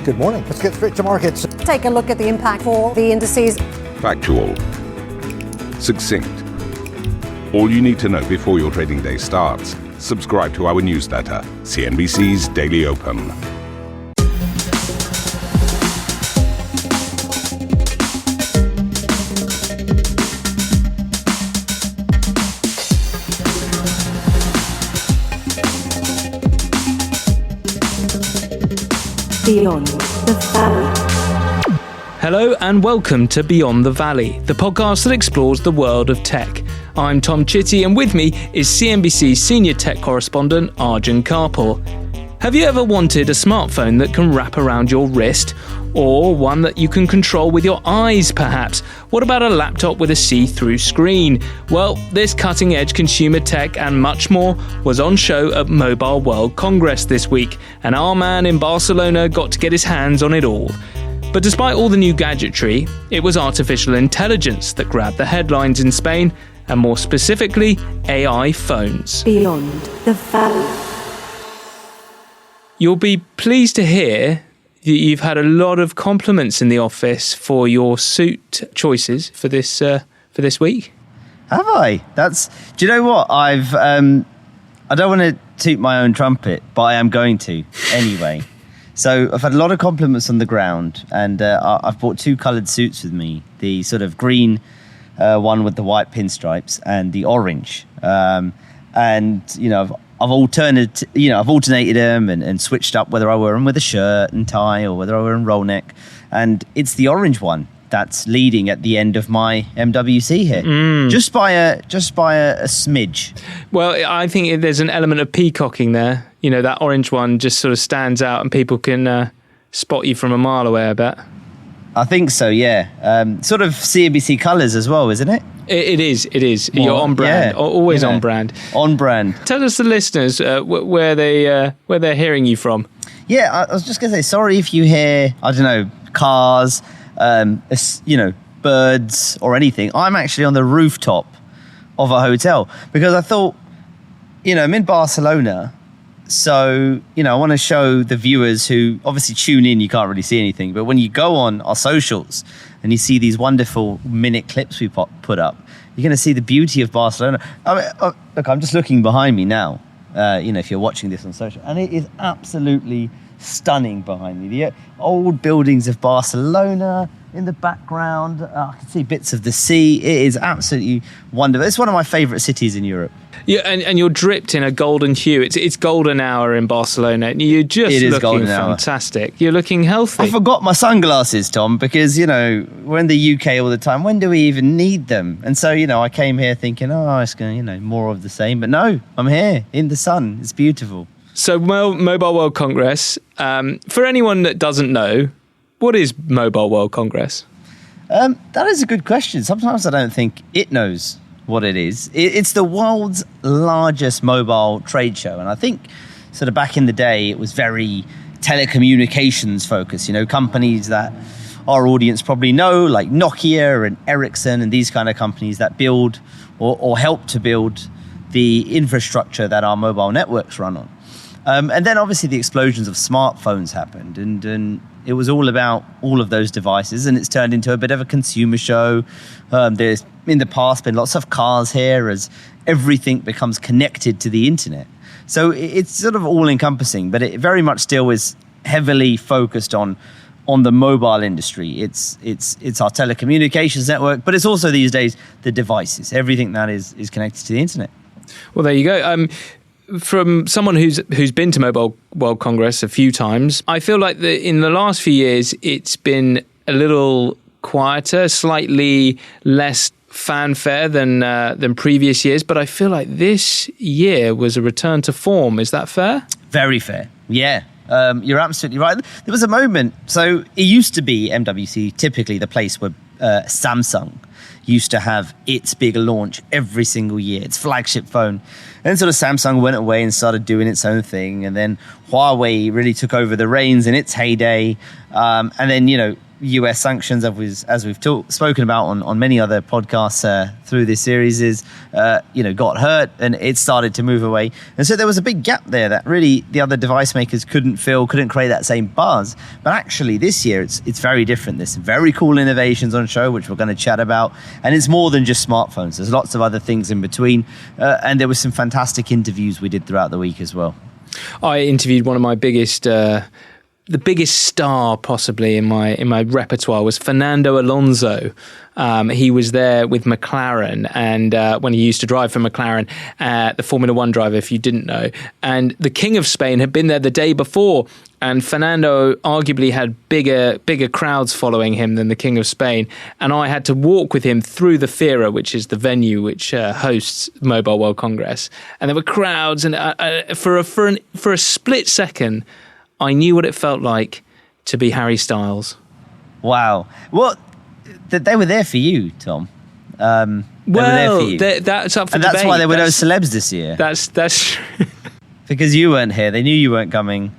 Good morning. Let's get straight to markets. Take a look at the impact for the indices. Factual. Succinct. All you need to know before your trading day starts. Subscribe to our newsletter, CNBC's Daily Open. Beyond the Valley. Hello and welcome to Beyond the Valley, the podcast that explores the world of tech. I'm Tom Chitty and with me is CNBC senior tech correspondent Arjun Kharpal. Have you ever wanted a smartphone that can wrap around your wrist? Or one that you can control with your eyes, perhaps? What about a laptop with a see-through screen? Well, this cutting-edge consumer tech and much more was on show at Mobile World Congress this week, and our man in Barcelona got to get his hands on it all. But despite all the new gadgetry, it was artificial intelligence that grabbed the headlines in Spain, and more specifically, AI phones. Beyond the Valley. You'll be pleased to hear that you've had a lot of compliments in the office for your suit choices for this week. Have I? Do you know what? I don't want to toot my own trumpet, but I am going to anyway. So I've had a lot of compliments on the ground, and I've bought two coloured suits with me: the sort of green one with the white pinstripes, and the orange. And you know, I've alternated them and switched up whether I wear them with a shirt and tie or whether I wear them roll neck. And it's the orange one that's leading at the end of my MWC here, just by a smidge. Well, I think there's an element of peacocking there. You know, that orange one just sort of stands out, and people can spot you from a mile away, I bet. I think so, yeah. Sort of CNBC colours as well, isn't it? It is. Well, you're on brand, yeah, always on brand. On brand. Tell us, the listeners, where they're hearing you from. Yeah, I was just going to say, sorry if you hear, I don't know, cars, birds or anything. I'm actually on the rooftop of a hotel because I thought, I'm in Barcelona. So, I want to show the viewers who obviously tune in, you can't really see anything. But when you go on our socials and you see these wonderful minute clips we put up, you're going to see the beauty of Barcelona. Look, I'm just looking behind me now, if you're watching this on social. And it is absolutely stunning behind me. The old buildings of Barcelona in the background. I can see bits of the sea. It is absolutely wonderful. It's one of my favourite cities in Europe. Yeah, and you're dripped in a golden hue. It's golden hour in Barcelona. You're just looking fantastic. You're looking healthy. I forgot my sunglasses, Tom, because, we're in the UK all the time. When do we even need them? And so, I came here thinking, it's going to, more of the same. But no, I'm here in the sun. It's beautiful. So Mobile World Congress, for anyone that doesn't know, what is Mobile World Congress? That is a good question. Sometimes I don't think it knows what it is. It's the world's largest mobile trade show. And I think sort of back in the day, it was very telecommunications focused. Companies that our audience probably know, like Nokia and Ericsson and these kind of companies that build or help to build the infrastructure that our mobile networks run on. And then obviously the explosions of smartphones happened, and it was all about all of those devices, and it's turned into a bit of a consumer show. There's in the past been lots of cars here as everything becomes connected to the internet. So it's sort of all encompassing, but it very much still is heavily focused on the mobile industry. It's our telecommunications network, but it's also these days the devices, everything that is connected to the internet. Well, there you go. From someone who's been to Mobile World Congress a few times, I feel like in the last few years, it's been a little quieter, slightly less fanfare than previous years. But I feel like this year was a return to form. Is that fair? Very fair. Yeah. You're absolutely right. There was a moment. So it used to be MWC, typically the place where Samsung used to have its big launch every single year, its flagship phone. And sort of Samsung went away and started doing its own thing. And then Huawei really took over the reins in its heyday. And then, US sanctions, as we've spoken about on many other podcasts through this series, is got hurt and it started to move away. And so there was a big gap there that really the other device makers couldn't fill, couldn't create that same buzz. But actually this year it's very different. There's some very cool innovations on show, which we're going to chat about. And it's more than just smartphones. There's lots of other things in between. And there were some fantastic interviews we did throughout the week as well. I interviewed one of my biggest... the biggest star possibly in my repertoire was Fernando Alonso. He was there with McLaren, and when he used to drive for McLaren, the Formula One driver, if you didn't know. And the King of Spain had been there the day before, and Fernando arguably had bigger crowds following him than the King of Spain. And I had to walk with him through the Fira, which is the venue which hosts Mobile World Congress. And there were crowds, and for a split second, I knew what it felt like to be Harry Styles. Wow. Well, they were there for you, Tom. They were there for you. That's up for and debate. That's why there were no celebs this year. That's because you weren't here. They knew you weren't coming.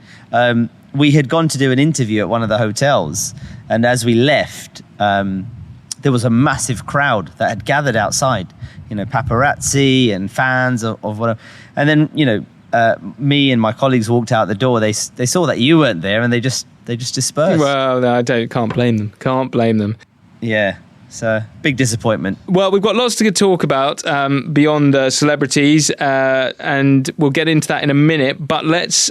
We had gone to do an interview at one of the hotels, and as we left, there was a massive crowd that had gathered outside. Paparazzi and fans of whatever. And then, me and my colleagues walked out the door. They saw that you weren't there, and they just dispersed. Well, no, can't blame them. Yeah, so big disappointment. Well, we've got lots to talk about beyond celebrities, and we'll get into that in a minute. But let's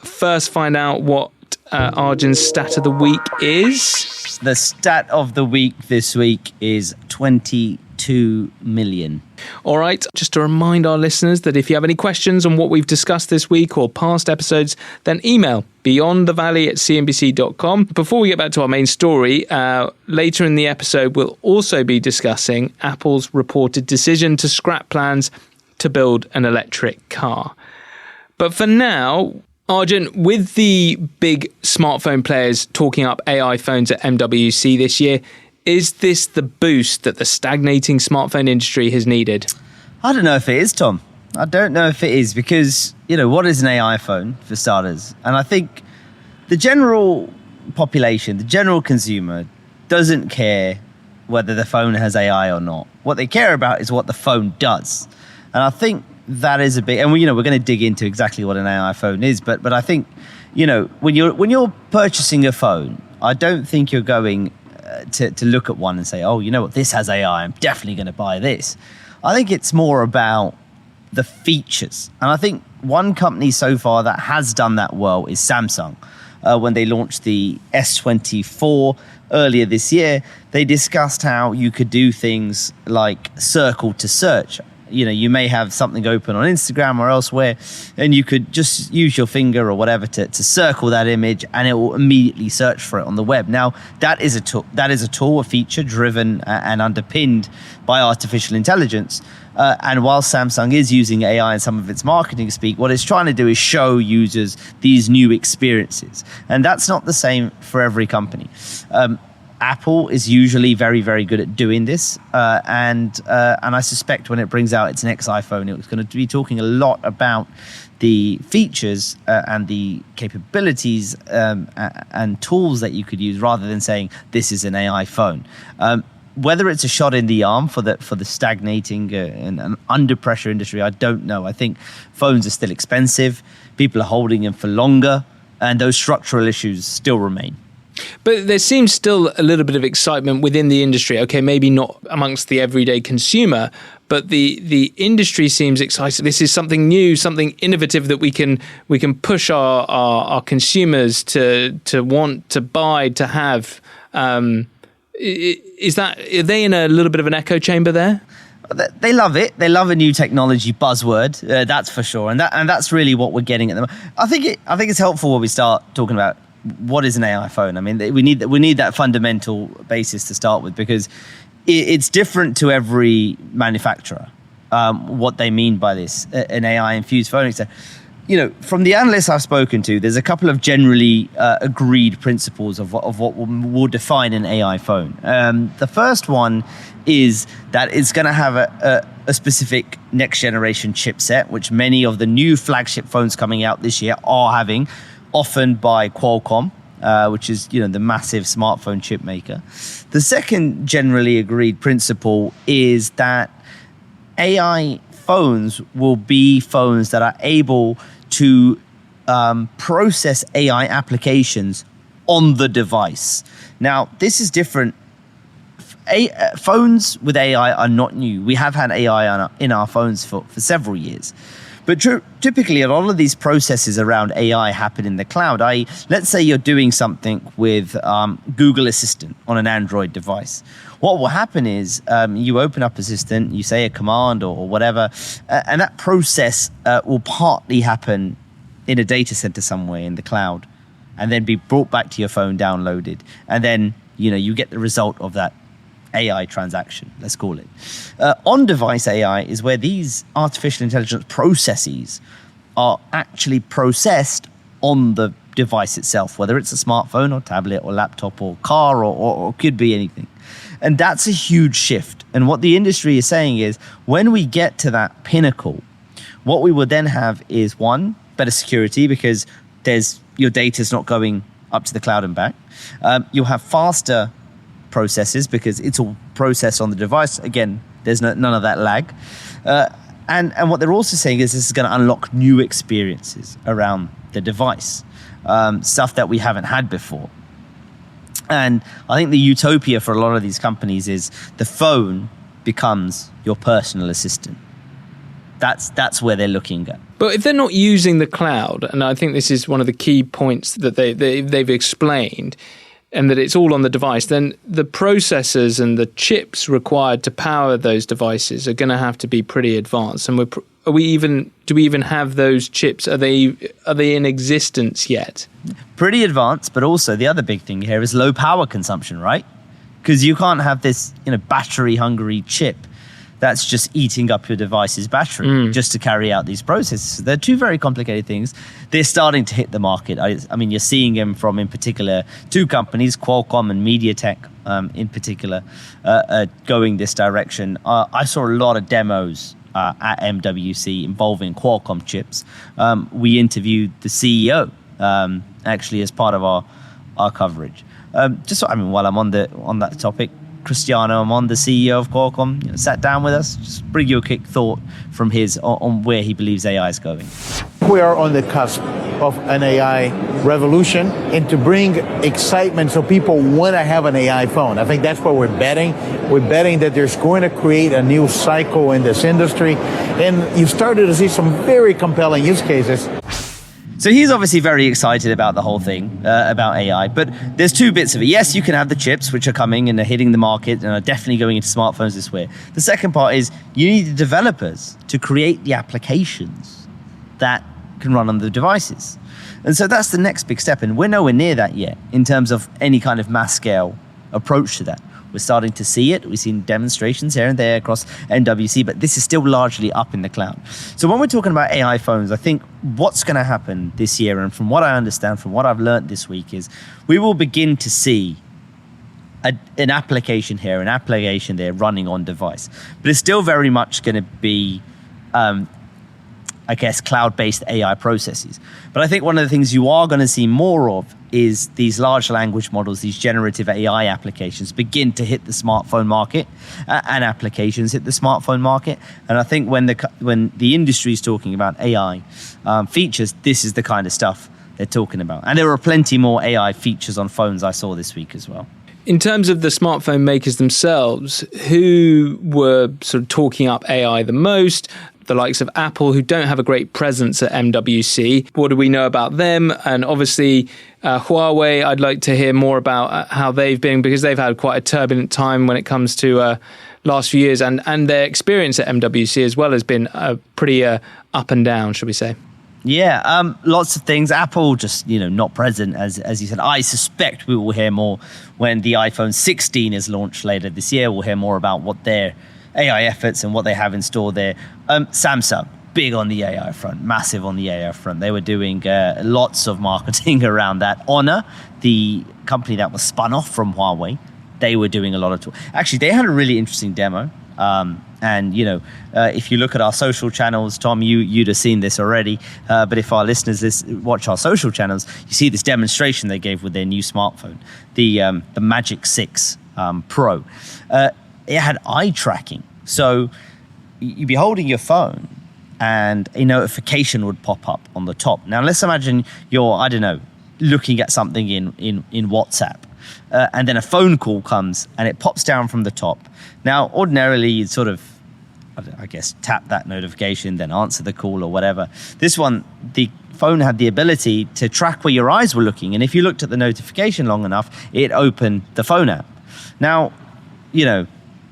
first find out what Arjun's stat of the week is. The stat of the week this week is 22 million. All right, just to remind our listeners that if you have any questions on what we've discussed this week or past episodes, then email beyondthevalley@cnbc.com. Before we get back to our main story, later in the episode, we'll also be discussing Apple's reported decision to scrap plans to build an electric car. But for now, Arjun, with the big smartphone players talking up AI phones at MWC this year, is this the boost that the stagnating smartphone industry has needed? I don't know if it is, Tom. I don't know if it is because, what is an AI phone, for starters? And I think the general population, the general consumer, doesn't care whether the phone has AI or not. What they care about is what the phone does. And I think that is a big... And, we're going to dig into exactly what an AI phone is. But I think, when you're purchasing a phone, I don't think you're going... To look at one and say, oh, you know what, this has AI, I'm definitely going to buy this. I think it's more about the features. And I think one company so far that has done that well is Samsung. When they launched the S24 earlier this year, they discussed how you could do things like circle to search. You may have something open on Instagram or elsewhere, and you could just use your finger or whatever to circle that image, and it will immediately search for it on the web. Now, that is a tool, a feature driven and underpinned by artificial intelligence. And while Samsung is using AI in some of its marketing speak, what it's trying to do is show users these new experiences. And that's not the same for every company. Apple is usually very, very good at doing this, and I suspect when it brings out its next iPhone, it's going to be talking a lot about the features and the capabilities and tools that you could use, rather than saying this is an AI phone. Whether it's a shot in the arm for the stagnating and under pressure industry, I don't know. I think phones are still expensive, people are holding them for longer, and those structural issues still remain. But there seems still a little bit of excitement within the industry. Okay, maybe not amongst the everyday consumer, but the industry seems excited. This is something new, something innovative that we can push our consumers to want to buy, to have. Are they in a little bit of an echo chamber there? They love it. They love a new technology buzzword. That's for sure, and that's really what we're getting at the moment. I think it's helpful when we start talking about what is an AI phone. I mean, we need that fundamental basis to start with, because it's different to every manufacturer. What they mean by this, an AI infused phone, etc. From the analysts I've spoken to, there's a couple of generally agreed principles of what will define an AI phone. The first one is that it's going to have a specific next generation chipset, which many of the new flagship phones coming out this year are having, often by Qualcomm. which is the massive smartphone chip maker. The second generally agreed principle is that AI phones will be phones that are able to process AI applications on the device. Now, this is different. Phones with AI are not new. We have had AI in our phones for several years. But typically, a lot of these processes around AI happen in the cloud. Let's say you're doing something with Google Assistant on an Android device. What will happen is you open up Assistant, you say a command or whatever, and that process will partly happen in a data center somewhere in the cloud, and then be brought back to your phone, downloaded, and then you get the result of that AI transaction, let's call it. On-device AI is where these artificial intelligence processes are actually processed on the device itself, whether it's a smartphone or tablet or laptop or car or could be anything. And that's a huge shift. And what the industry is saying is when we get to that pinnacle, what we will then have is one, better security because your data is not going up to the cloud and back. You'll have faster processes because it's all processed on the device. Again, there's none of that lag. And what they're also saying is this is going to unlock new experiences around the device, stuff that we haven't had before. And I think the utopia for a lot of these companies is the phone becomes your personal assistant. That's where they're looking at. But if they're not using the cloud, and I think this is one of the key points that they've explained, and that it's all on the device, then the processors and the chips required to power those devices are going to have to be pretty advanced. And do we even have those chips? Are they in existence yet? Pretty advanced, but also the other big thing here is low power consumption, right? Because you can't have this battery hungry chip that's just eating up your device's battery just to carry out these processes. They're two very complicated things. They're starting to hit the market. I mean, you're seeing them from, in particular, two companies, Qualcomm and MediaTek in particular, going this direction. I saw a lot of demos at MWC involving Qualcomm chips. We interviewed the CEO actually as part of our coverage. While I'm on that topic, Cristiano Amon, the CEO of Qualcomm, sat down with us, just bring you a quick thought from his on where he believes AI is going. We are on the cusp of an AI revolution, and to bring excitement so people want to have an AI phone. I think that's what we're betting. We're betting that there's going to create a new cycle in this industry, and you've started to see some very compelling use cases. So he's obviously very excited about the whole thing, about AI, but there's two bits of it. Yes, you can have the chips, which are coming and are hitting the market and are definitely going into smartphones this way. The second part is you need the developers to create the applications that can run on the devices. And so that's the next big step, and we're nowhere near that yet in terms of any kind of mass scale approach to that. We're starting to see it. We've seen demonstrations here and there across MWC, but this is still largely up in the cloud. So when we're talking about AI phones, I think what's going to happen this year, and from what I understand, from what I've learned this week, is we will begin to see an application here, an application there running on device. But it's still very much going to be, cloud-based AI processes. But I think one of the things you are going to see more of is these large language models, these generative AI applications begin to hit the smartphone market and applications hit the smartphone market. And I think when the industry is talking about AI features, this is the kind of stuff they're talking about. And there are plenty more AI features on phones I saw this week as well. In terms of the smartphone makers themselves, who were sort of talking up AI the most? The likes of Apple, who don't have a great presence at MWC. What do we know about them? And obviously, Huawei, I'd like to hear more about how they've been, because they've had quite a turbulent time when it comes to last few years. And their experience at MWC as well has been pretty up and down, should we say. Yeah, lots of things. Apple just, not present, as you said. I suspect we will hear more when the iPhone 16 is launched later this year. We'll hear more about what their AI efforts and what they have in store there. Samsung, big on the AI front, massive on the AI front. They were doing lots of marketing around that. Honor, the company that was spun off from Huawei, they were doing a lot of talk. Actually, they had a really interesting demo And, if you look at our social channels, Tom, you'd have seen this already. But if our listeners watch our social channels, you see this demonstration they gave with their new smartphone, the Magic 6 Pro. It had eye tracking. So you'd be holding your phone and a notification would pop up on the top. Now, let's imagine you're, looking at something in WhatsApp. And then a phone call comes and it pops down from the top. Now, ordinarily, you'd sort of, tap that notification, then answer the call or whatever. This one, the phone had the ability to track where your eyes were looking. And if you looked at the notification long enough, it opened the phone app. Now,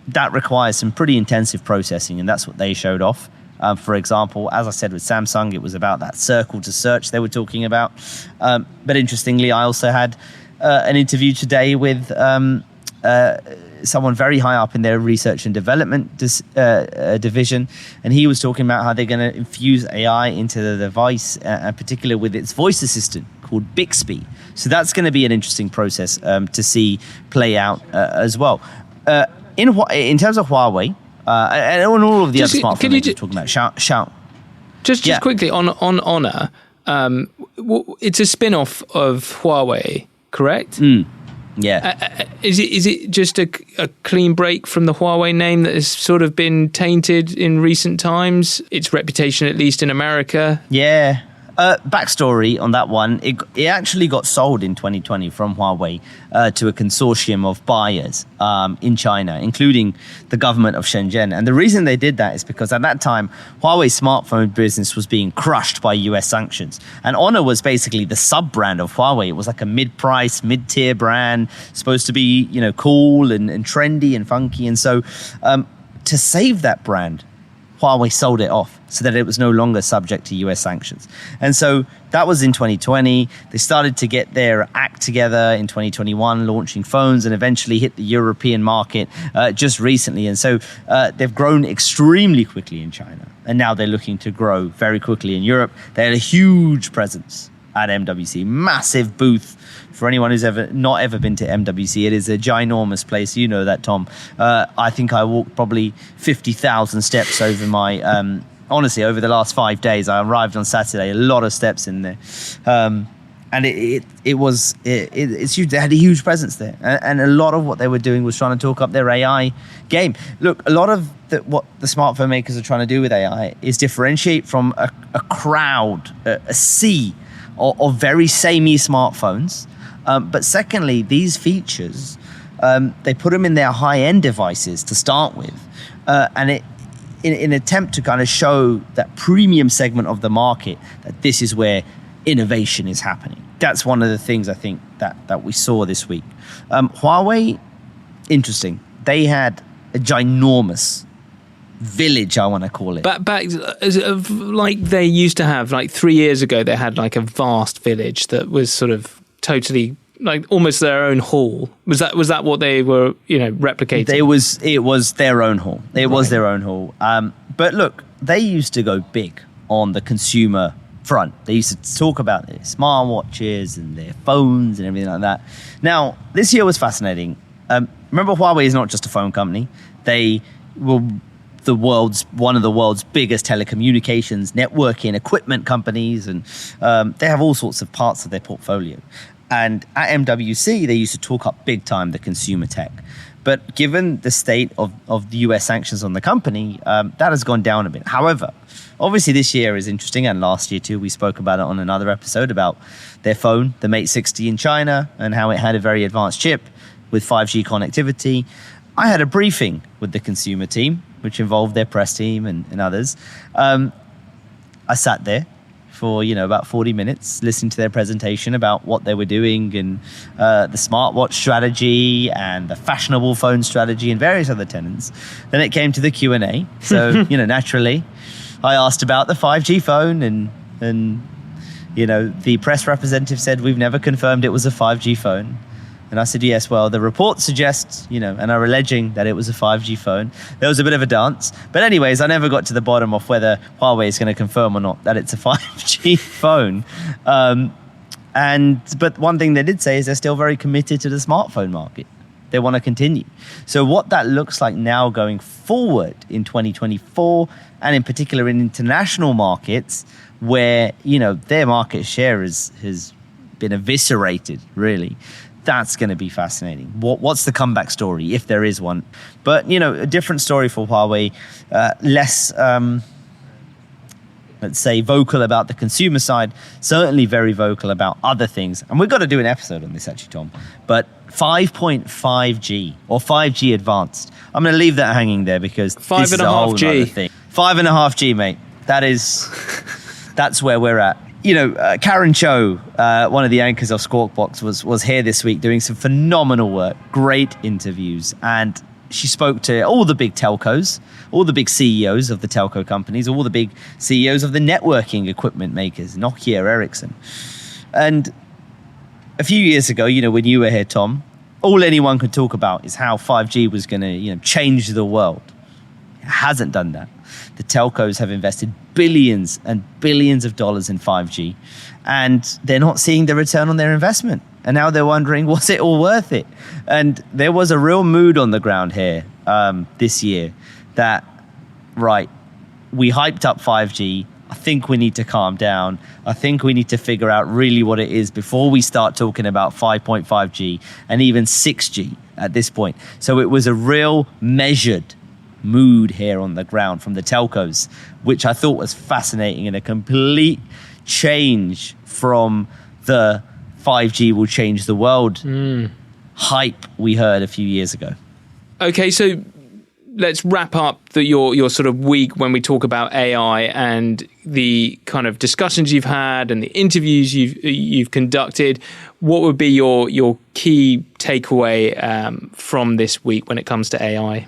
that requires some pretty intensive processing, and that's what they showed off. For example, as I said with Samsung, it was about that circle to search they were talking about. But interestingly, I also had an interview today with someone very high up in their research and development division, and he was talking about how they're going to infuse AI into the device, in particular with its voice assistant called Bixby. So that's going to be an interesting process to see play out as well. In terms of Huawei, and on all of the other smartphones you're talking about, shout. Just quickly on Honor, it's a spin-off of Huawei, correct? Yeah. Is it just a clean break from the Huawei name that has sort of been tainted in recent times? Its reputation, at least in America. Yeah. Backstory on that one, it actually got sold in 2020 from Huawei to a consortium of buyers in China, including the government of Shenzhen. And the reason they did that is because at that time, Huawei's smartphone business was being crushed by US sanctions. And Honor was basically the sub-brand of Huawei. It was like a mid-price, mid-tier brand, supposed to be, cool and trendy and funky. And so to save that brand, Huawei sold it off so that it was no longer subject to US sanctions. And so that was in 2020. They started to get their act together in 2021, launching phones, and eventually hit the European market just recently. And so they've grown extremely quickly in China. And now they're looking to grow very quickly in Europe. They had a huge presence at MWC, massive booth. For anyone who's not ever been to MWC, it is a ginormous place. You know that, Tom. I think I walked probably 50,000 steps over my, honestly, over the last 5 days. I arrived on Saturday, a lot of steps in there. And it's huge. They had a huge presence there. And a lot of what they were doing was trying to talk up their AI game. Look, a lot of what the smartphone makers are trying to do with AI is differentiate from a crowd, a sea of very samey smartphones. But secondly, these features, they put them in their high-end devices to start with. And in an attempt to kind of show that premium segment of the market that this is where innovation is happening. That's one of the things I think that we saw this week. Huawei, interesting. They had a ginormous village, I want to call it. Back like they used to have, like 3 years ago, they had like a vast village that was sort of totally like almost their own hall. Was that what they were, replicating? It was their own hall. It was their own hall. But look, they used to go big on the consumer front. They used to talk about their smartwatches and their phones and everything like that. Now, this year was fascinating. Remember, Huawei is not just a phone company. They were one of the world's biggest telecommunications, networking, equipment companies, and they have all sorts of parts of their portfolio. And at MWC, they used to talk up big time the consumer tech. But given the state of the US sanctions on the company, that has gone down a bit. However, obviously this year is interesting, and last year too, we spoke about it on another episode about their phone, the Mate 60 in China, and how it had a very advanced chip with 5G connectivity. I had a briefing with the consumer team, which involved their press team and others. I sat there for about 40 minutes, listening to their presentation about what they were doing and the smartwatch strategy and the fashionable phone strategy and various other tenets. Then it came to the Q&A. So naturally, I asked about the 5G phone and the press representative said, "We've never confirmed it was a 5G phone." And I said, yes, well, the report suggests, and are alleging that it was a 5G phone. There was a bit of a dance. But anyways, I never got to the bottom of whether Huawei is going to confirm or not that it's a 5G phone. But one thing they did say is they're still very committed to the smartphone market. they want to continue. So what that looks like now going forward in 2024, and in particular in international markets, where their market share has been eviscerated, really. That's going to be fascinating. What's the comeback story, if there is one? But, a different story for Huawei, less, let's say, vocal about the consumer side, certainly very vocal about other things. And we've got to do an episode on this, actually, Tom. But 5.5G or 5G advanced, I'm going to leave that hanging there because this is a whole other thing. 5.5G, mate. That's where we're at. Karen Cho, one of the anchors of Squawk Box, was here this week doing some phenomenal work, great interviews, and she spoke to all the big telcos, all the big CEOs of the telco companies, all the big CEOs of the networking equipment makers, Nokia, Ericsson. And a few years ago, when you were here, Tom, all anyone could talk about is how 5G was going to, change the world. It hasn't done that. The telcos have invested billions and billions of dollars in 5G, and they're not seeing the return on their investment. And now they're wondering, was it all worth it? And there was a real mood on the ground here this year that, right, we hyped up 5G. I think we need to calm down. I think we need to figure out really what it is before we start talking about 5.5G and even 6G at this point. So it was a real measured mood here on the ground from the telcos, which I thought was fascinating and a complete change from the 5G will change the world hype we heard a few years ago. Okay, so let's wrap up your sort of week when we talk about AI and the kind of discussions you've had and the interviews you've conducted. What would be your key takeaway from this week when it comes to AI?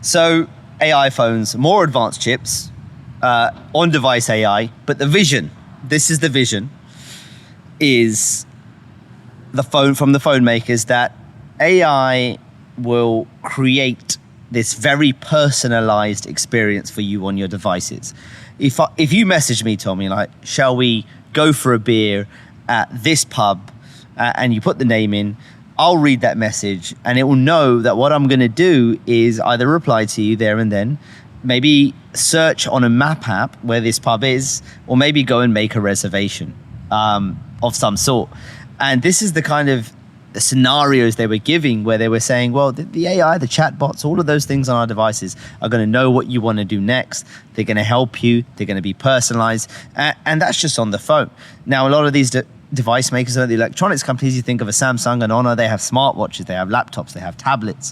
So AI phones, more advanced chips, on-device AI, but the vision, this is the vision, is the phone from the phone makers that AI will create this very personalized experience for you on your devices. If you message me, Tommy, like, shall we go for a beer at this pub, and you put the name in, I'll read that message and it will know that what I'm going to do is either reply to you there and then, maybe search on a map app where this pub is, or maybe go and make a reservation of some sort. And this is the kind of scenarios they were giving where they were saying, well, the AI, the chatbots, all of those things on our devices are going to know what you want to do next. They're going to help you. They're going to be personalized. And that's just on the phone. Now, a lot of these device makers, the electronics companies, you think of a Samsung and Honor, they have smartwatches, they have laptops, they have tablets.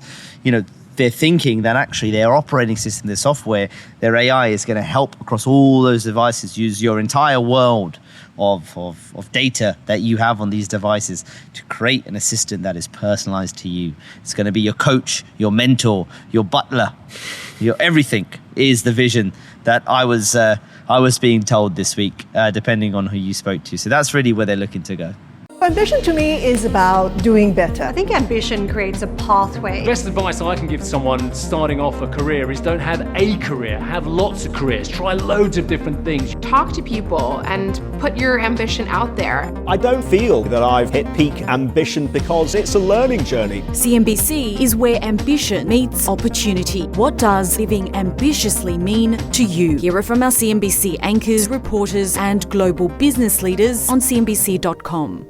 They're thinking that actually their operating system, their software, their AI is going to help across all those devices, use your entire world of data that you have on these devices to create an assistant that is personalized to you. It's going to be your coach, your mentor, your butler, your everything is the vision that I was being told this week, depending on who you spoke to. So that's really where they're looking to go. Ambition to me is about doing better. I think ambition creates a pathway. The best advice I can give to someone starting off a career is don't have a career, have lots of careers, try loads of different things. Talk to people and put your ambition out there. I don't feel that I've hit peak ambition because it's a learning journey. CNBC is where ambition meets opportunity. What does living ambitiously mean to you? Hear it from our CNBC anchors, reporters, and global business leaders on CNBC.com.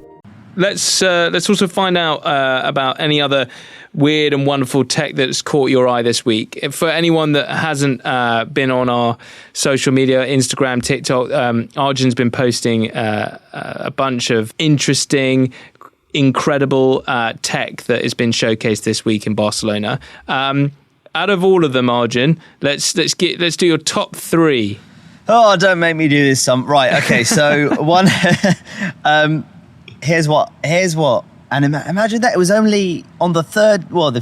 Let's also find out about any other weird and wonderful tech that's caught your eye this week. For anyone that hasn't been on our social media, Instagram, TikTok, Arjun's been posting a bunch of interesting, incredible tech that has been showcased this week in Barcelona. Out of all of them, Arjun, let's do your top three. Oh, don't make me do this. Right, okay. So one. Here's what, and imagine that it was only on the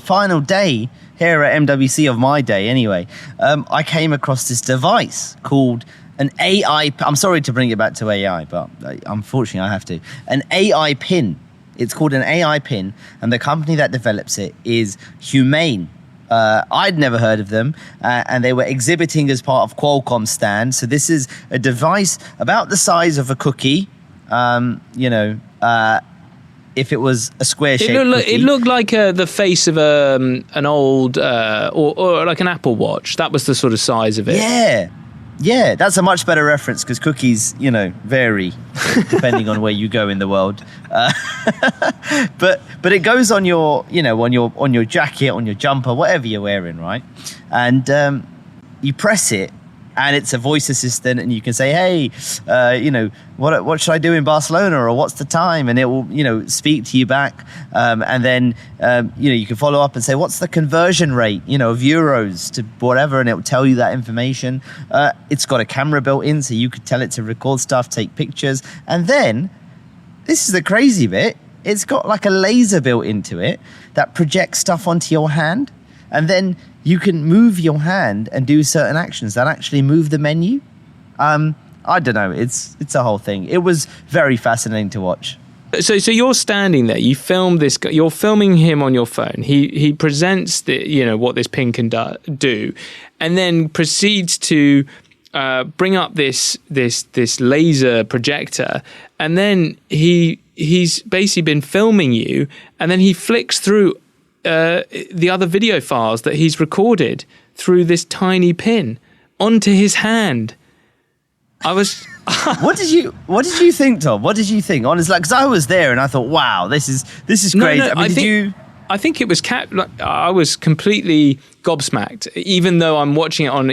final day here at MWC of my day anyway, I came across this device called an AI, I'm sorry to bring it back to AI, but unfortunately I have to, an AI pin. It's called an AI pin, and the company that develops it is Humane. I'd never heard of them, and they were exhibiting as part of Qualcomm stand. So this is a if it was a square-shaped cookie. It looked like the face of an old or like an Apple Watch. That was the sort of size of it. Yeah, that's a much better reference because cookies, vary depending on where you go in the world. But it goes on your, on your jacket, on your jumper, whatever you're wearing, right? And you press it, and it's a voice assistant, and you can say, "Hey, what should I do in Barcelona, or what's the time?" And it will, speak to you back, and then you can follow up and say, "What's the conversion rate, of euros to whatever?" And it will tell you that information. It's got a camera built in, so you could tell it to record stuff, take pictures, and then this is the crazy bit. It's got like a laser built into it that projects stuff onto your hand, and then you can move your hand and do certain actions that actually move the menu. I don't know. It's a whole thing. It was very fascinating to watch. So you're standing there. You film this guy. You're filming him on your phone. He presents what this pin can do, and then proceeds to bring up this laser projector, and then he's basically been filming you, and then he flicks through the other video files that he's recorded through this tiny pin onto his hand. I was. What did you think, Tom? What did you think? Honestly, because I was there and I thought, wow, this is crazy. No, I think it was I was completely gobsmacked, even though I'm watching it on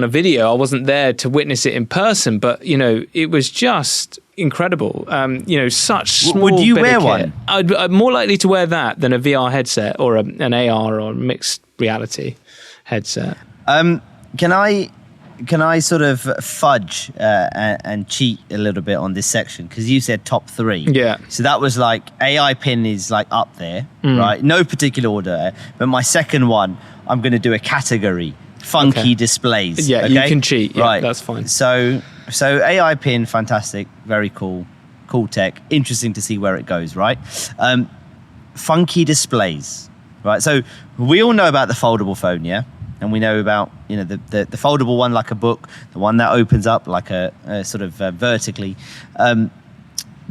a video. I wasn't there to witness it in person, but it was just incredible. Such small. Would you wear one? I'm more likely to wear that than a VR headset or an AR or mixed reality headset. Can I sort of fudge and cheat a little bit on this section? Because you said top 3. Yeah. So that was like AI pin is like up there, right? No particular order. But my second one, I'm going to do a category. Funky displays. Yeah, okay? you can cheat. Yeah, right. That's fine. So AI pin, fantastic. Very cool tech. Interesting to see where it goes, right? Funky displays, right? So we all know about the foldable phone, yeah? And we know about, the foldable one like a book, the one that opens up like a sort of vertically.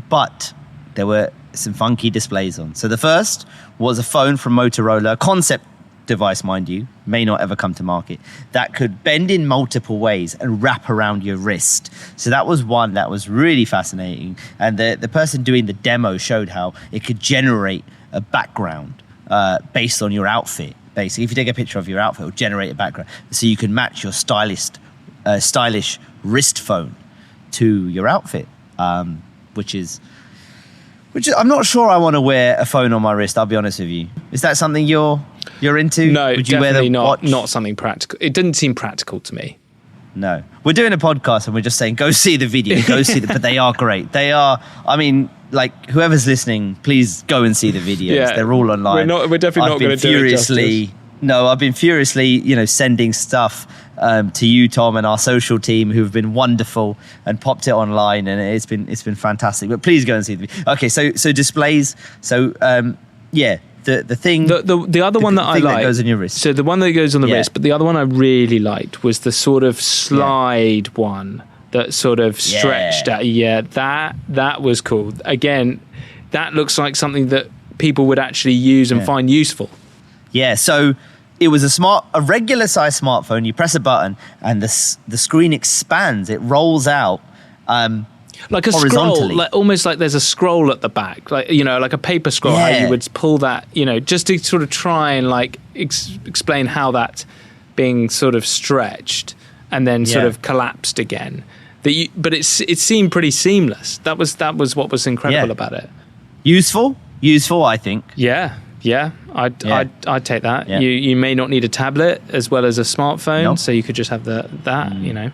But there were some funky displays on. So the first was a phone from Motorola, a concept device, mind you, may not ever come to market, that could bend in multiple ways and wrap around your wrist. So that was one that was really fascinating. And the person doing the demo showed how it could generate a background based on your outfit. Basically, if you take a picture of your outfit, it'll generate a background. So you can match your stylish wrist phone to your outfit, which is I'm not sure I want to wear a phone on my wrist, I'll be honest with you. Is that something you're into? No, would you definitely wear the watch? Not something practical. It didn't seem practical to me. No. We're doing a podcast and we're just saying, go see the video, but they are great. They are, like, whoever's listening, please go and see the videos. Yeah, they're all online. We're definitely not going to do it justice. No, I've been furiously, sending stuff to you, Tom, and our social team who've been wonderful and popped it online, and it's been fantastic. But please go and see the video. Okay, so displays. So the thing. The other one that I liked, that goes on your wrist. So the one that goes on the wrist, but the other one I really liked was the sort of slide one that sort of stretched out. Yeah, that was cool. Again, that looks like something that people would actually use and find useful. Yeah, so it was a regular size smartphone. You press a button and the screen expands. It rolls out like a scroll, almost like there's a scroll at the back, like like a paper scroll. How you would pull that, just to sort of try and like explain how that's being sort of stretched and then sort of collapsed again. But it seemed pretty seamless. That was what was incredible about it. Useful, I think. Yeah, I'd take that. Yeah. You may not need a tablet as well as a smartphone, so you could just have that.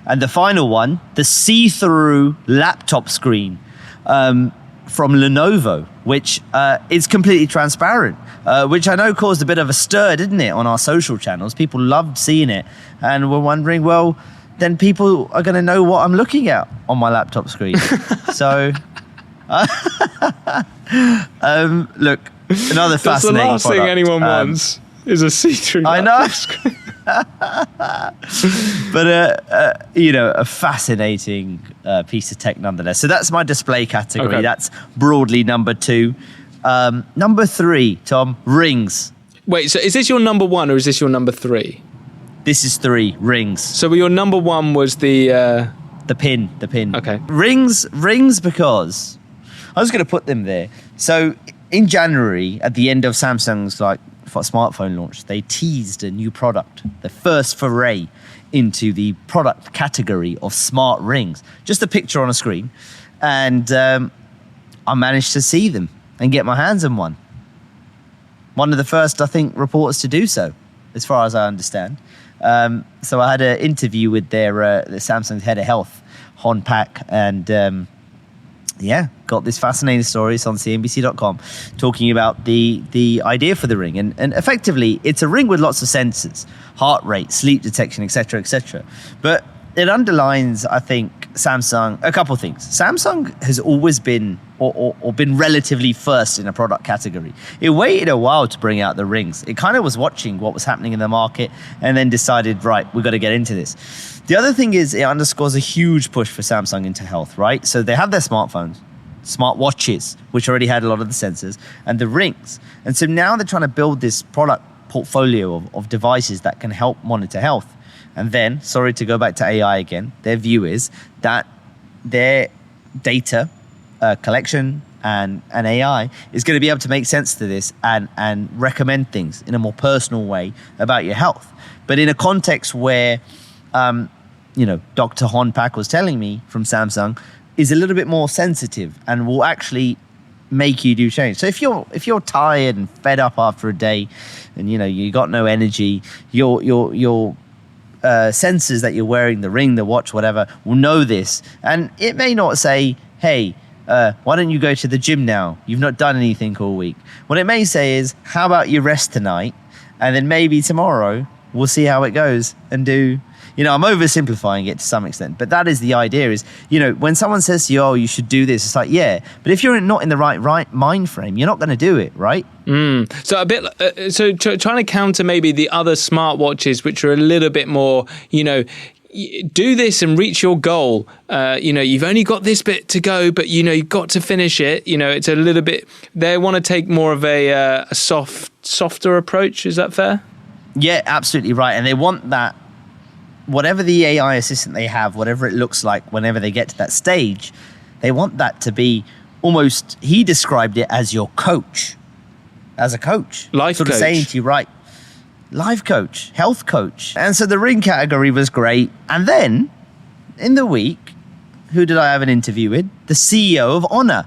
And the final one, the see-through laptop screen from Lenovo, which is completely transparent, which I know caused a bit of a stir, didn't it, on our social channels? People loved seeing it, and were wondering, well, then people are going to know what I'm looking at on my laptop screen. So, look. Another fascinating product. That's the last thing anyone wants is a see-through. I know. But a fascinating piece of tech nonetheless. So that's my display category. Okay. That's broadly number 2. Number 3, Tom, rings. Wait, so is this your number 1 or is this your number 3? This is 3, rings. So your number 1 was the pin. Okay. Rings because I was going to put them there. So in January, at the end of Samsung's smartphone launch, they teased a new product, the first foray into the product category of smart rings. Just a picture on a screen. And I managed to see them and get my hands on one. One of the first, I think, reporters to do so, as far as I understand. So I had an interview with the Samsung's head of health, Hon Pak, and got this fascinating story. It's on CNBC.com, talking about the idea for the ring. And effectively, it's a ring with lots of sensors, heart rate, sleep detection, etc., etc. But it underlines, I think, Samsung, a couple of things. Samsung has always been, or been relatively first in a product category. It waited a while to bring out the rings. It kind of was watching what was happening in the market and then decided, right, we've got to get into this. The other thing is it underscores a huge push for Samsung into health, right? So they have their smartphones, smartwatches, which already had a lot of the sensors, and the rings. And so now they're trying to build this product portfolio of devices that can help monitor health. And then, sorry to go back to AI again, their view is that their data collection and AI is going to be able to make sense to this and recommend things in a more personal way about your health. But in a context where, Dr. Hon Pak was telling me from Samsung, is a little bit more sensitive and will actually make you do change. So if you're tired and fed up after a day, and you got no energy, your sensors that you're wearing, the ring, the watch, whatever, will know this. And it may not say, hey, why don't you go to the gym now? You've not done anything all week. What it may say is, how about you rest tonight? And then maybe tomorrow we'll see how it goes and do. I'm oversimplifying it to some extent, but that is the idea is, when someone says to you, oh, you should do this, it's like, yeah, but if you're not in the right mind frame, you're not going to do it, right? So a bit, trying to counter maybe the other smartwatches, which are a little bit more, do this and reach your goal. You've only got this bit to go, but you've got to finish it. It's a little bit, they want to take more of a softer approach. Is that fair? Yeah, absolutely right. And they want that, whatever the AI assistant they have, whatever it looks like whenever they get to that stage, they want that to be almost, he described it as your coach, as a coach. Life sort coach. Of saying to you, right, life coach, health coach. And so the ring category was great. And then in the week, who did I have an interview with? The CEO of Honor.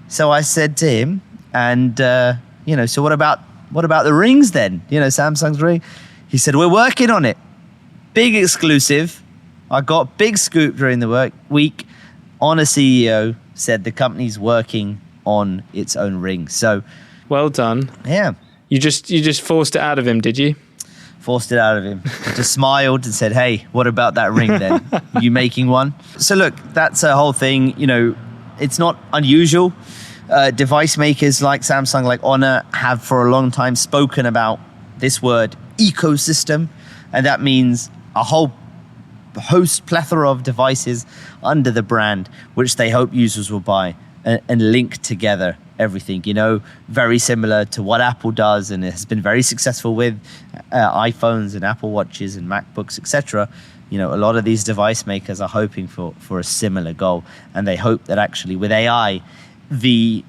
So I said to him, and, so what about the rings then? Samsung's ring. He said, we're working on it. Big exclusive. I got big scoop during the week. Honor CEO said the company's working on its own ring. So, well done. Yeah. You just forced it out of him, did you? Forced it out of him. Just smiled and said, hey, what about that ring then? You making one? So look, that's a whole thing. It's not unusual. Device makers like Samsung, like Honor, have for a long time spoken about this word ecosystem. And that means a whole plethora of devices under the brand, which they hope users will buy and link together everything, very similar to what Apple does and it has been very successful with iPhones and Apple Watches and MacBooks, etc. A lot of these device makers are hoping for a similar goal, and they hope that actually with AI, the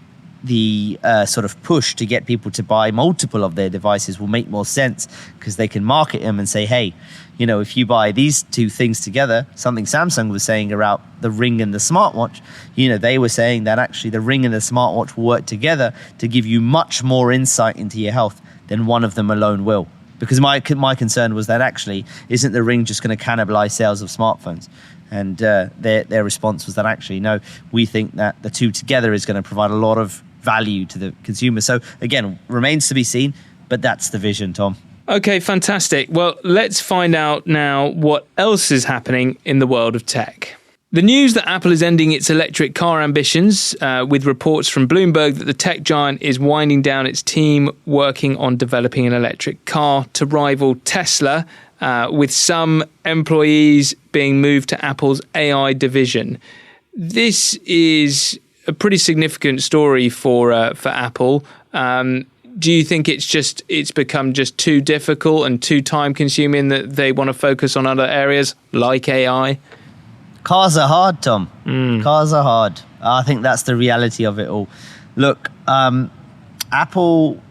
sort of push to get people to buy multiple of their devices will make more sense, because they can market them and say, hey, if you buy these two things together, something Samsung was saying about the ring and the smartwatch, they were saying that actually the ring and the smartwatch will work together to give you much more insight into your health than one of them alone will. Because my concern was that actually, isn't the ring just going to cannibalize sales of smartphones? And their response was that actually, no, we think that the two together is going to provide a lot of value to the consumer. So again, remains to be seen, but that's the vision, Tom. Okay, fantastic. Well, let's find out now what else is happening in the world of tech. The news that Apple is ending its electric car ambitions, with reports from Bloomberg that the tech giant is winding down its team working on developing an electric car to rival Tesla, with some employees being moved to Apple's AI division. This is a pretty significant story for Apple. Do you think it's become just too difficult and too time consuming that they want to focus on other areas like AI? Cars are hard, Tom. Cars are hard. I think that's the reality of it all. Look, Apple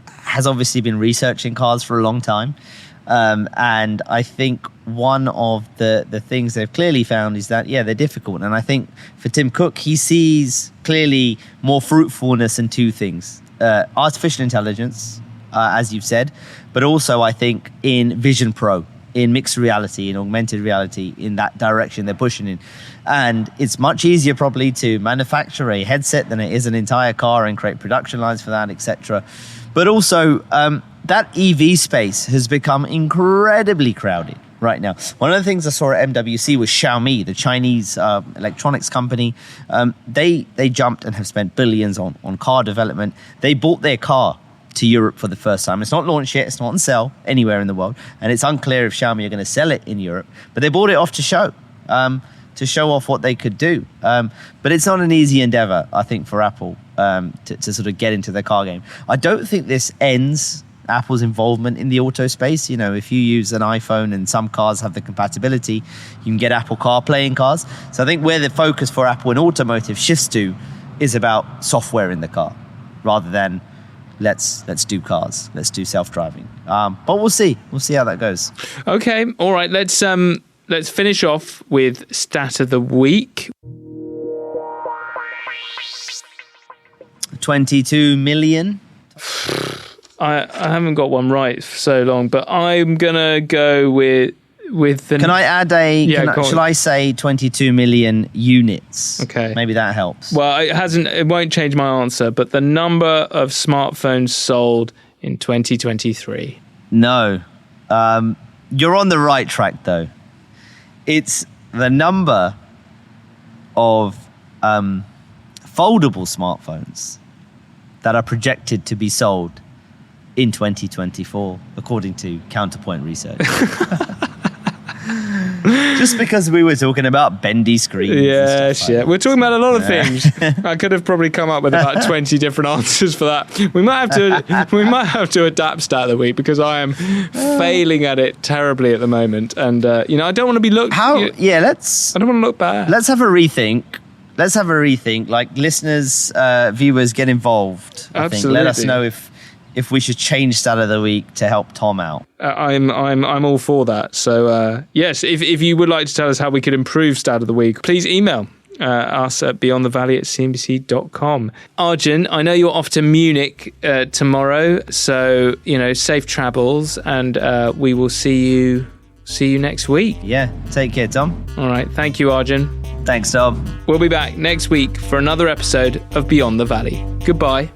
has obviously been researching cars for a long time. And I think one of the things they've clearly found is that, they're difficult. And I think for Tim Cook, he sees clearly more fruitfulness in two things. Artificial intelligence, as you've said, but also I think in Vision Pro, in mixed reality, in augmented reality, in that direction they're pushing in. And it's much easier probably to manufacture a headset than it is an entire car and create production lines for that, etc. But also, that EV space has become incredibly crowded right now. One of the things I saw at MWC was Xiaomi, the Chinese electronics company. They jumped and have spent billions on car development. They bought their car to Europe for the first time. It's not launched yet. It's not on sale anywhere in the world. And it's unclear if Xiaomi are going to sell it in Europe. But they bought it off to show off what they could do. But it's not an easy endeavor, I think, for Apple to sort of get into the car game. I don't think this ends Apple's involvement in the auto space. You know, if you use an iPhone and some cars have the compatibility, you can get Apple CarPlay in cars. So I think where the focus for Apple in automotive shifts to is about software in the car rather than let's do cars, let's do self-driving. But we'll see how that goes. Okay, all right. Let's finish off with stat of the week. 22 million. I haven't got one right for so long, but I'm gonna go with the. Can I add shall I say 22 million units? Okay, maybe that helps. Well, it won't change my answer, but the number of smartphones sold in 2023. No, you're on the right track though. It's the number of foldable smartphones that are projected to be sold in 2024, according to Counterpoint Research. Just because we were talking about bendy screens. Yes, yeah. We're talking about a lot of things. I could have probably come up with about 20 different answers for that. We might have to adapt stat of the week because I am failing at it terribly at the moment. And I don't want to be looked. I don't want to look bad. Let's have a rethink. Like listeners, viewers, get involved. I think. Let us know if we should change stat of the week to help Tom out. I'm all for that. So yes, if you would like to tell us how we could improve stat of the week, please email us at beyondthevalley@cnbc.com. Arjun, I know you're off to Munich tomorrow, so safe travels, and we will see you next week. Yeah, take care, Tom. All right, thank you, Arjun. Thanks, Tom. We'll be back next week for another episode of Beyond the Valley. Goodbye.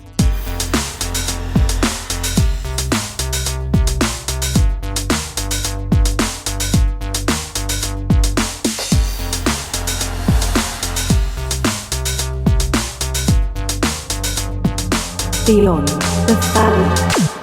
Beyond the Valley.